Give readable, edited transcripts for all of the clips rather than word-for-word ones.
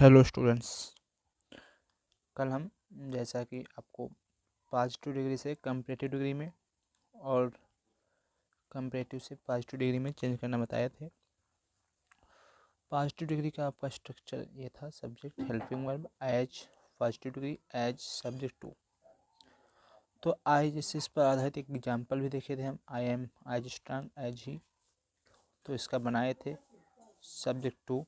Hello students, कल हम जैसा कि आपको पॉजिटिव डिग्री से कंपैरेटिव डिग्री में और कंपैरेटिव से पॉजिटिव डिग्री में चेंज करना बताए थे। पॉजिटिव डिग्री का आपका स्ट्रक्चर ये था, subject helping verb as positive degree as subject two. तो आई जैसे इस पर आधारित एक एग्जाम्पल भी देखे थे हम, I am as strong as he. तो इसका बनाए थे सब्जेक्ट टू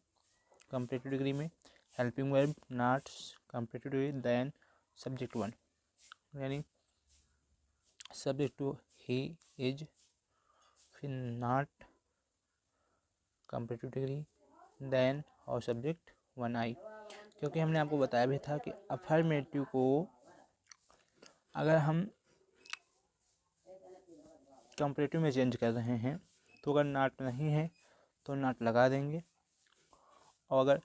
कंपैरेटिव डिग्री में, helping verb not comparative degree than subject one, यानी सब्जेक्ट टू ही इज, फिर नॉट कंपैरेटिव डिग्री देन और सब्जेक्ट वन आई। क्योंकि हमने आपको बताया भी था कि अफर्मेटिव को अगर हम कंपैरेटिव में चेंज कर रहे हैं तो अगर नॉट नहीं है तो नॉट लगा देंगे, और अगर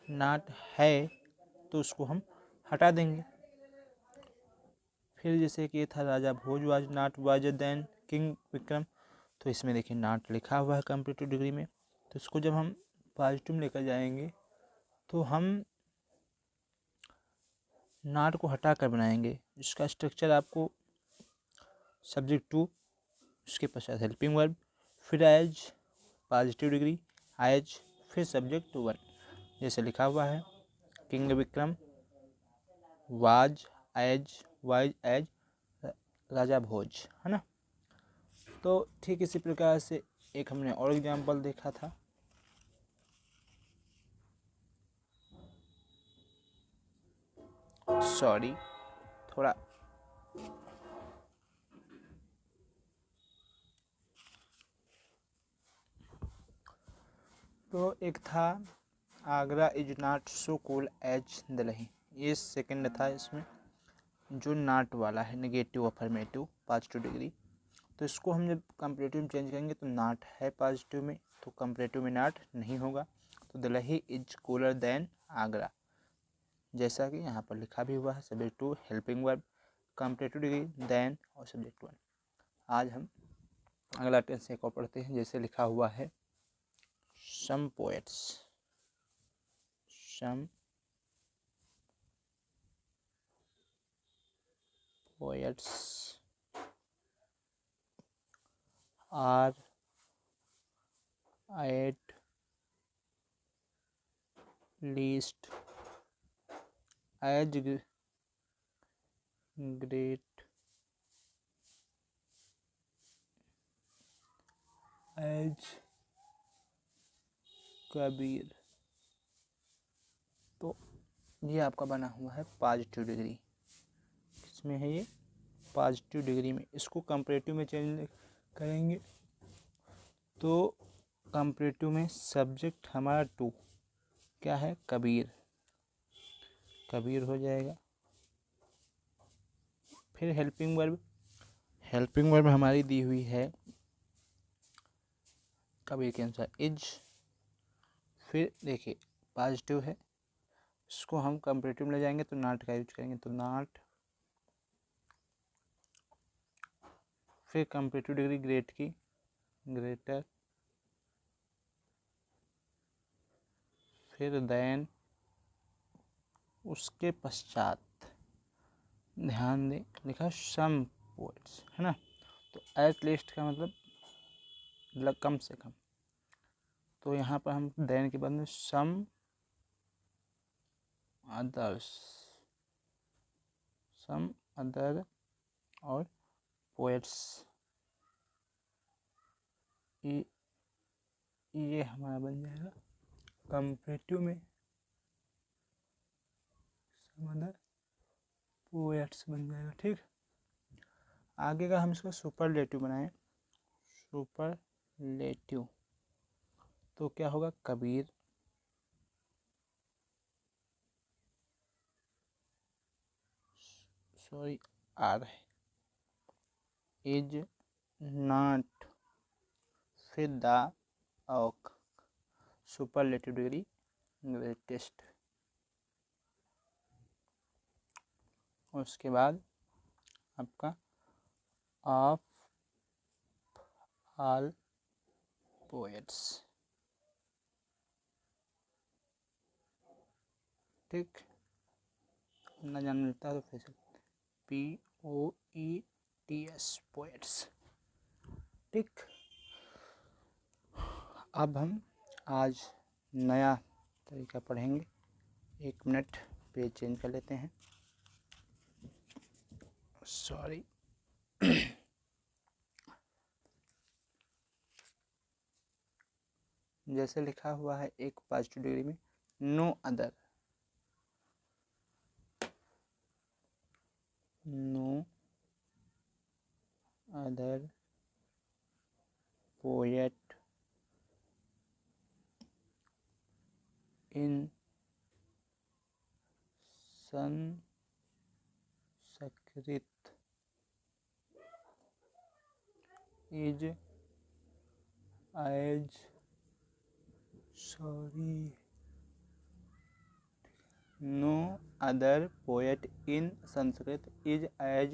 नॉट है तो उसको हम हटा देंगे। फिर जैसे कि था Raja Bhoj was not wiser than king Vikram, तो इसमें देखिए नॉट लिखा हुआ है कंपैरेटिव डिग्री में। तो इसको जब हम पॉजिटिव में लेकर जाएंगे तो हम नॉट को हटा कर बनाएंगे। इसका स्ट्रक्चर आपको सब्जेक्ट टू, उसके पश्चात हेल्पिंग वर्ब, फिर एज पॉजिटिव डिग्री एज, फिर सब्जेक्ट वन, जैसे लिखा हुआ है किंग विक्रम वाज एज राजा भोज, है ना। तो ठीक इसी प्रकार से एक हमने और एग्जाम्पल देखा था, सॉरी थोड़ा तो एक था Agra is not so cool as Delhi. ये सेकंड था, इसमें जो नॉट वाला है नेगेटिव अफर्मेटिव पॉजिटिव डिग्री। तो इसको हम जब कंपैरेटिव में चेंज करेंगे तो नॉट है पॉजिटिव में, तो कंपैरेटिव में नॉट नहीं होगा। तो Delhi is cooler than Agra, जैसा कि यहाँ पर लिखा भी हुआ है subject two helping verb comparative degree than और सब्जेक्ट वन। आज हम अगला टेंस एक और पढ़ते हैं, जैसे लिखा हुआ है some poets are at least as great as Kabir. तो ये आपका बना हुआ है पॉजिटिव डिग्री, किसमें है ये पॉजिटिव डिग्री में। इसको कंपैरेटिव में चेंज करेंगे तो कंपैरेटिव में सब्जेक्ट हमारा टू क्या है, कबीर, कबीर हो जाएगा। फिर हेल्पिंग वर्ब हमारी दी हुई है कबीर के अनुसार इज। फिर देखिए पॉजिटिव है, इसको हम कंपैरेटिव में ले जाएंगे तो नॉट का यूज करेंगे, तो नॉट। फिर कंपैरेटिव डिग्री ग्रेट की, ग्रेटर। फिर देन, उसके पश्चात ध्यान दें लिखा सम पोएट्स, है ना। तो एट लीस्ट का मतलब कम से कम, तो यहाँ पर हम देन के बाद में सम अदर और पोएट्स, ये हमारा बन जाएगा कंपैरेटिव में सम अदर पोएट्स बन जाएगा। ठीक, आगे का हम इसका सुपरलेटिव बनाएं, सुपरलेटिव तो क्या होगा, कबीर, सॉरी आर है, इज नॉट, फिर द और सुपरलेटिव डिग्री ग्रेटेस्ट, उसके बाद आपका ऑफ ऑल पोएट्स। ठीक, ना जान मिलता तो फिर से POETS पोएट्स। ठीक, अब हम आज नया तरीका पढ़ेंगे। 1 मिनट पेज चेंज कर लेते हैं, सॉरी। जैसे लिखा हुआ है एक पॉजिटिव डिग्री में, no other poet in Sanskrit is as no other poet in Sanskrit is as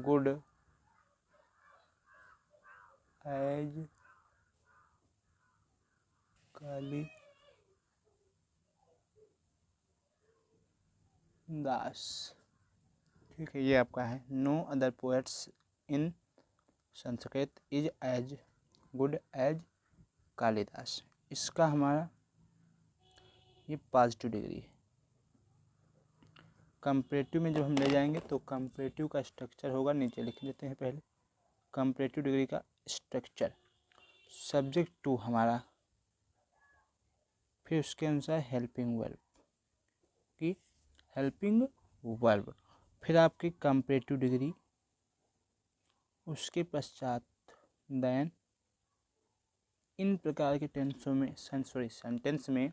good as Kalidas. ठीक है, ये आपका है, no other poets in Sanskrit is as good as Kalidas. इसका हमारा ये पॉजिटिव डिग्री है। कंपैरेटिव में जब हम ले जाएंगे तो कंपैरेटिव का स्ट्रक्चर होगा, नीचे लिख लेते हैं पहले कंपैरेटिव डिग्री का स्ट्रक्चर। सब्जेक्ट 2 हमारा, फिर उसके अनुसार हेल्पिंग वर्ब की हेल्पिंग वर्ब, फिर आपकी कंपैरेटिव डिग्री, उसके पश्चात देन इन प्रकार के टेंसों में सेंटेंस में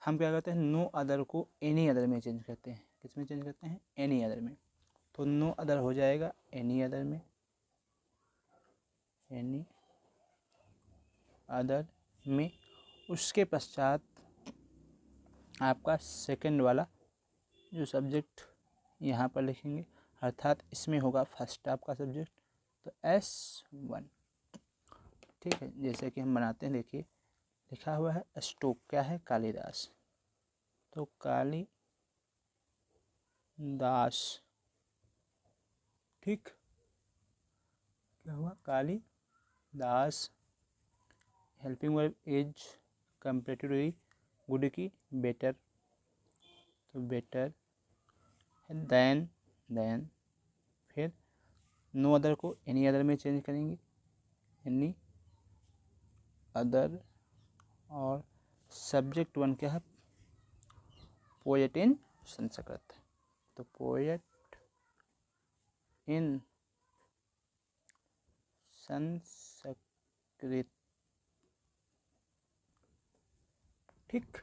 हम क्या करते हैं, नो अदर को एनी अदर में चेंज करते हैं। किस में चेंज करते हैं? एनी अदर में। तो नो अदर हो जाएगा एनी अदर में, एनी अदर में। उसके पश्चात आपका सेकंड वाला जो सब्जेक्ट यहाँ पर लिखेंगे, अर्थात इसमें होगा फर्स्ट आपका सब्जेक्ट, तो S1। ठीक है, जैसे कि हम बनाते हैं, देखिए लिखा हुआ है स्टोक, क्या है? कालिदास। तो कालिदास, ठीक, क्या हुआ? Kalidas. Helping verb is comparative degree good की बेटर, तो बेटर। देन फिर नो अदर को एनी अदर में चेंज करेंगे, एनी अदर। और सब्जेक्ट 1 क्या है? पोएट इन संस्कृत, तो पोएट इन संस्कृत। ठीक,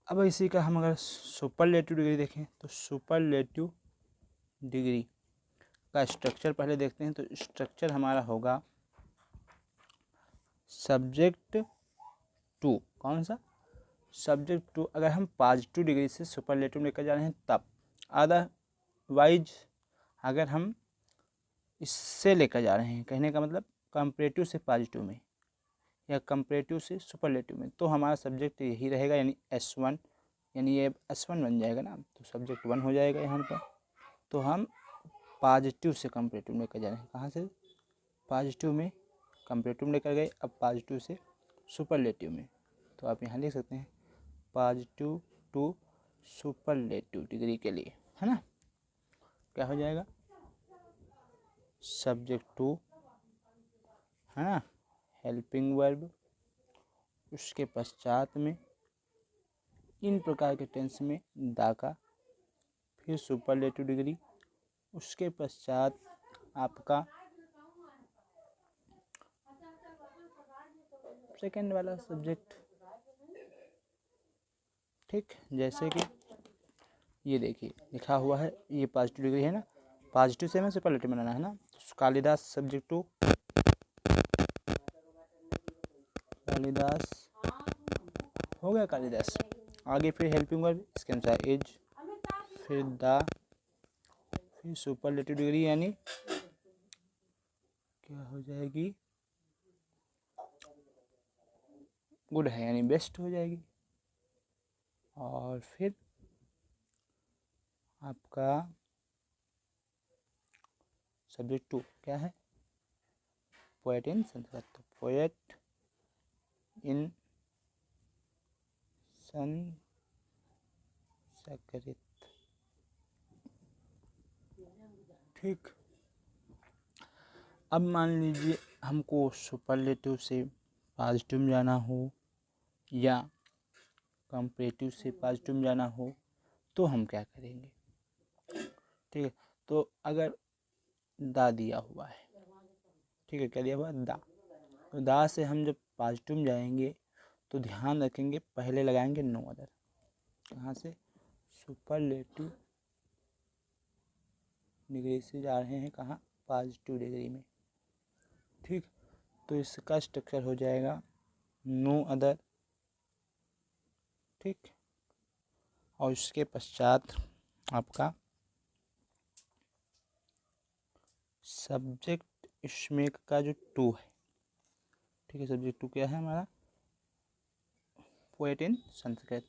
अब इसी का हम अगर सुपरलेटिव डिग्री देखें तो सुपरलेटिव डिग्री का स्ट्रक्चर पहले देखते हैं। तो स्ट्रक्चर हमारा होगा सब्जेक्ट 2, कौन सा? सब्जेक्ट 2। अगर हम पॉजिटिव डिग्री से सुपरलेटिव लेकर जा रहे हैं तब, अदरवाइज अगर हम इससे लेकर जा रहे हैं, कहने का मतलब कंपैरेटिव से पॉजिटिव में या कंपैरेटिव से सुपरलेटिव में, तो हमारा सब्जेक्ट यही रहेगा, यानी S1, यानी ये S1 बन जाएगा ना, तो सब्जेक्ट 1 हो जाएगा यहाँ पर। तो हम पॉजिटिव से कंपैरेटिव लेकर जा रहे हैं, कहाँ से? पॉजिटिव में कंपैरेटिव लेकर गए, अब पॉजिटिव से सुपरलेटिव में। तो आप यहाँ लिख सकते हैं पॉजिटिव टू सुपरलेटिव डिग्री के लिए, है ना? क्या हो जाएगा? सब्जेक्ट 2, है ना, हेल्पिंग वर्ब, उसके पश्चात में इन प्रकार के टेंस में दा का, फिर सुपरलेटिव डिग्री, उसके पश्चात आपका सेकंड वाला सब्जेक्ट। ठीक, जैसे कि ये देखिए लिखा हुआ है, ये पॉजिटिव डिग्री है ना, पॉजिटिव से हमें सुपरलेटिव बनाना है ना। कालिदास सब्जेक्ट 2, कालिदास हो गया, कालिदास। आगे फिर हेल्पिंग वर्ब, इसके अनुसार इज, फिर दा, फिर सुपरलेटिव डिग्री यानी क्या हो जाएगी? गुड है, यानी बेस्ट हो जाएगी। और फिर आपका सब्जेक्ट 2 क्या है, पोएट इन संस्कृत। तो पोएट इन संस्कृत, ठीक। अब मान लीजिए हमको सुपरलेटिव से पॉजिटिव में जाना हो या कंपैरेटिव से पॉजिटिव में जाना हो तो हम क्या करेंगे, ठीक है। तो अगर दा दिया हुआ है, ठीक है, क्या दिया हुआ है, दा। तो दा से हम जब पॉजिटिव में जाएंगे तो ध्यान रखेंगे पहले लगाएंगे नो अदर। कहाँ से, सुपरलेटिव डिग्री से जा रहे हैं कहाँ, पॉजिटिव डिग्री में, ठीक। तो इसका स्ट्रक्चर हो जाएगा नो अदर, ठीक। और इसके पश्चात आपका सब्जेक्ट इसमें का जो 2 है, ठीक है, सब्जेक्ट 2 क्या है हमारा, पोएट इन संस्कृत।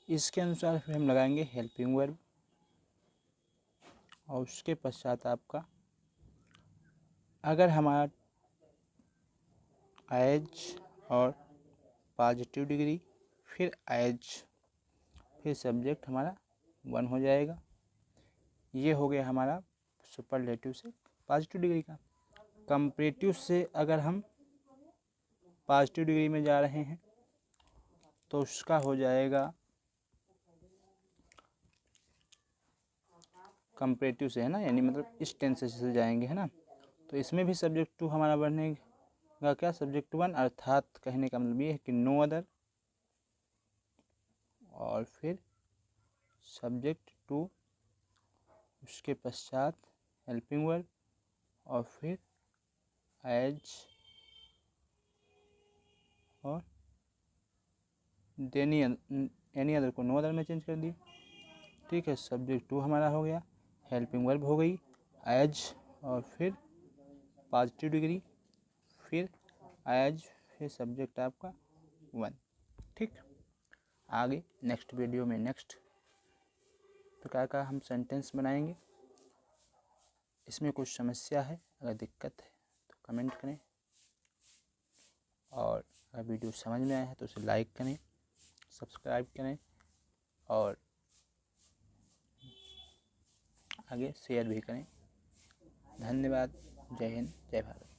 इसके अनुसार फिर हम लगाएंगे हेल्पिंग वर्ब और उसके पश्चात आपका अगर हमारा एज और पॉजिटिव डिग्री फिर एज फिर सब्जेक्ट हमारा 1 हो जाएगा। ये हो गया हमारा सुपरलेटिव से पॉजिटिव डिग्री का। कंपैरेटिव से अगर हम पॉजिटिव डिग्री में जा रहे हैं तो उसका हो जाएगा कंपैरेटिव से, है ना, यानी मतलब इस टेंस से जाएंगे, है ना। तो इसमें भी सब्जेक्ट 2 हमारा बनेगा क्या, सब्जेक्ट 1, अर्थात कहने का मतलब ये है कि नो अदर और फिर सब्जेक्ट 2 उसके पश्चात हेल्पिंग वर्ब और फिर एज और एनी अदर को नो अदर में चेंज कर दिए, ठीक है। सब्जेक्ट 2 हमारा हो गया, हेल्पिंग वर्ब हो गई, एज और फिर पॉजिटिव डिग्री फिर एज फिर सब्जेक्ट आपका 1, ठीक। आगे नेक्स्ट वीडियो में नेक्स्ट प्रकार का हम सेंटेंस बनाएंगे। इसमें कुछ समस्या है, अगर दिक्कत है तो कमेंट करें और अगर वीडियो समझ में आया है तो उसे लाइक करें, सब्सक्राइब करें और आगे शेयर भी करें। धन्यवाद। जय हिंद, जय भारत।